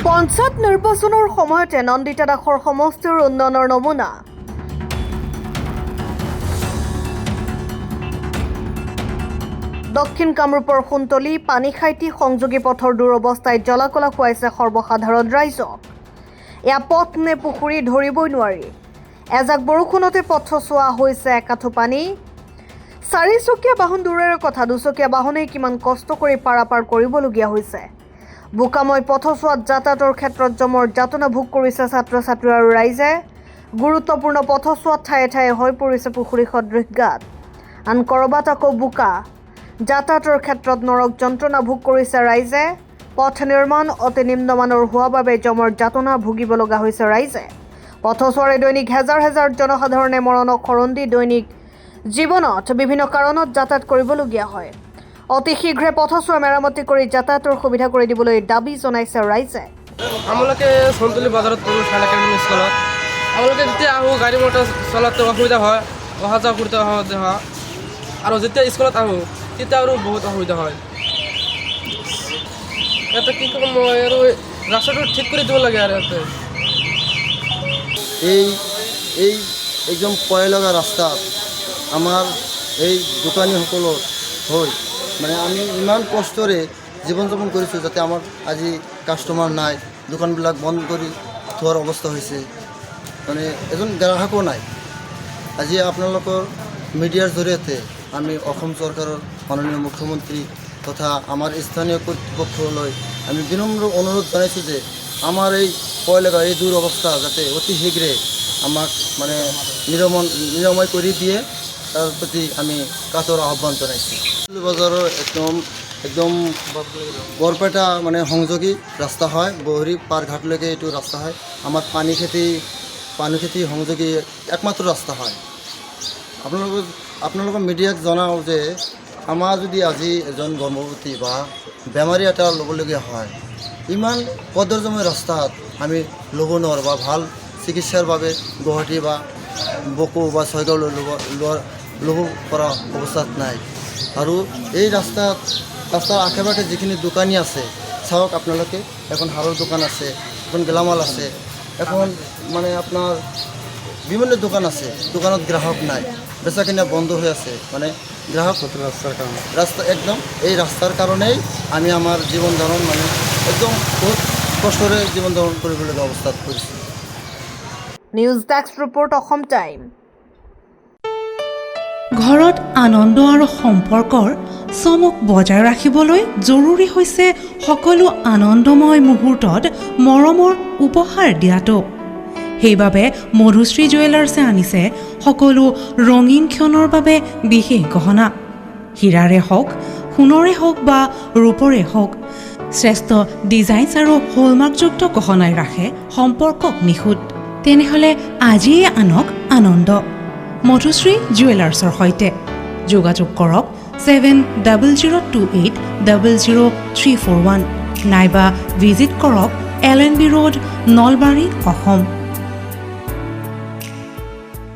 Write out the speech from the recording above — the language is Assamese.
পঞ্চায়ত নিৰ্বাচনৰ সময়তে নন্দিতা দাসৰ সমষ্টিৰ উন্নয়নৰ নমুনা দক্ষিণ কামৰূপৰ সুন্তলী পানীখাইটি সংযোগী পথৰ দুৰৱস্থাই জলাকলা খুৱাইছে সৰ্বসাধাৰণ ৰাইজক। এয়া পথ নে পুখুৰী ধৰিবই নোৱাৰি। এজাক বৰষুণতে পথচোৱা হৈছে একাঠু পানী। চাৰিচকীয়া বাহন দূৰৰে কথা, দুচকীয়া বাহনেই কিমান কষ্ট কৰি পাৰাপাৰ কৰিবলগীয়া হৈছে। বোকাময় পথচোৱাত যাতায়াতৰ ক্ষেত্ৰত জমৰ যাতনা ভোগ কৰিছে ছাত্ৰ ছাত্ৰী আৰু ৰাইজে। গুৰুত্বপূৰ্ণ পথচোৱাত ঠায়ে ঠায়ে হৈ পৰিছে পুখুৰী সদৃশ গাঁত, আন ক'ৰবাত আকৌ বোকা। যাতায়াতৰ ক্ষেত্ৰত নৰক যন্ত্ৰণা ভোগ কৰিছে ৰাইজে। পথ নিৰ্মাণ অতি নিম্নমানৰ হোৱাৰ বাবে জমৰ যাতনা ভুগিব লগা হৈছে ৰাইজে। পথচোৱাৰে দৈনিক হেজাৰ হেজাৰ জনসাধাৰণে মৰণক শৰণ দি দৈনিক জীৱনত বিভিন্ন কাৰণত যাতায়াত কৰিবলগীয়া হয়। অতি শীঘ্ৰে পথচোৱা মেৰামতি কৰি যাতায়াতৰ সুবিধা কৰি দিবলৈ দাবী জনাইছে ৰাইজে। আমালোকে সন্তলী বজাৰত পঢ়োঁ চাইন একাডেমী স্কুলত। আমালোকে যেতিয়া আহোঁ গাড়ী মটৰ চলাতে অসুবিধা হয়, অহা যোৱা কৰোঁতে হয়। আৰু যেতিয়া স্কুলত আহোঁ তেতিয়া আৰু বহুত অসুবিধা হয়। ইয়াতে কি ক'ম মই আৰু ৰাস্তাটো ঠিক কৰি দিব লাগে আৰু ইয়াতে। এই একদম পয় লগা ৰাস্তাত আমাৰ এই দোকানীসকলৰ হৈ মানে আমি ইমান কষ্টৰে জীৱন যাপন কৰিছোঁ, যাতে আমাৰ আজি কাষ্টমাৰ নাই, দোকানবিলাক বন্ধ কৰি থোৱাৰ অৱস্থা হৈছে, মানে এজন গ্ৰাহকো নাই। আজি আপোনালোকৰ মিডিয়াৰ জৰিয়তে আমি অসম চৰকাৰৰ মাননীয় মুখ্যমন্ত্ৰী তথা আমাৰ স্থানীয় কৰ্তৃপক্ষলৈ আমি বিনম্ৰ অনুৰোধ জনাইছোঁ যে আমাৰ এই পয় লগা এই দুৰৱস্থা যাতে অতি শীঘ্ৰে আমাক মানে নিৰাময় কৰি দিয়ে, তাৰ প্ৰতি আমি কাতৰ আহ্বান জনাইছোঁ। বজাৰৰ একদম বৰপেটা মানে সংযোগী ৰাস্তা হয়, বহৰী পাৰঘাটলৈকে এইটো ৰাস্তা হয়। আমাৰ পানী খেতি সংযোগী একমাত্ৰ ৰাস্তা হয়। আপোনালোকৰ মিডিয়াক জনাওঁ যে আমাৰ যদি আজি এজন গৰ্ভৱতী বা বেমাৰী এটা ল'বলগীয়া হয়, ইমান কদৰ্যময় ৰাস্তাত আমি ল'ব নোৱাৰোঁ বা ভাল চিকিৎসাৰ বাবে গুৱাহাটী বা বকো বা ছয়গাঁৱলৈ ল'ব পৰা অৱস্থাত নাই। আৰু এই ৰাস্তাৰ আশে পাশে যিখিনি দোকানী আছে, চাওক আপোনালোকে, এখন হাৰৰ দোকান আছে, এখন গেলামাল আছে, এখন মানে আপোনাৰ বিভিন্ন দোকান আছে, দোকানত গ্ৰাহক নাই, বেচা কিনা বন্ধ হৈ আছে। মানে গ্ৰাহক এই ৰাস্তাৰ কাৰণেই আমি আমাৰ জীৱন ধাৰণ মানে একদম বহুত কষ্টৰে জীৱন ধাৰণ কৰিবলগীয়া অৱস্থাত পৰিছোঁ। News desk report, Assam time. ঘৰত আনন্দ আৰু সম্পৰ্কৰ চমক বজাই ৰাখিবলৈ জৰুৰী হৈছে সকলো আনন্দময় মুহূৰ্তত মৰমৰ উপহাৰ দিয়াটো। সেইবাবে মধুশ্ৰী জুৱেলাৰ্ছে আনিছে সকলো ৰঙীন ক্ষণৰ বাবে বিশেষ গহনা। হীৰাৰে হওক, সোণৰে হওক বা ৰূপৰে হওক, শ্ৰেষ্ঠ ডিজাইনছ আৰু হলমাৰ্কযুক্ত গহনাই ৰাখে সম্পৰ্কক নিখুঁত। তেনেহ'লে আজিয়ে আনক আনন্দ মধুশ্ৰী জুৱেলাৰ্ছৰ সৈতে। যোগাযোগ কৰক 7002800341 নাইবা ভিজিট কৰক LNB ৰোড, নলবাৰী, অসম।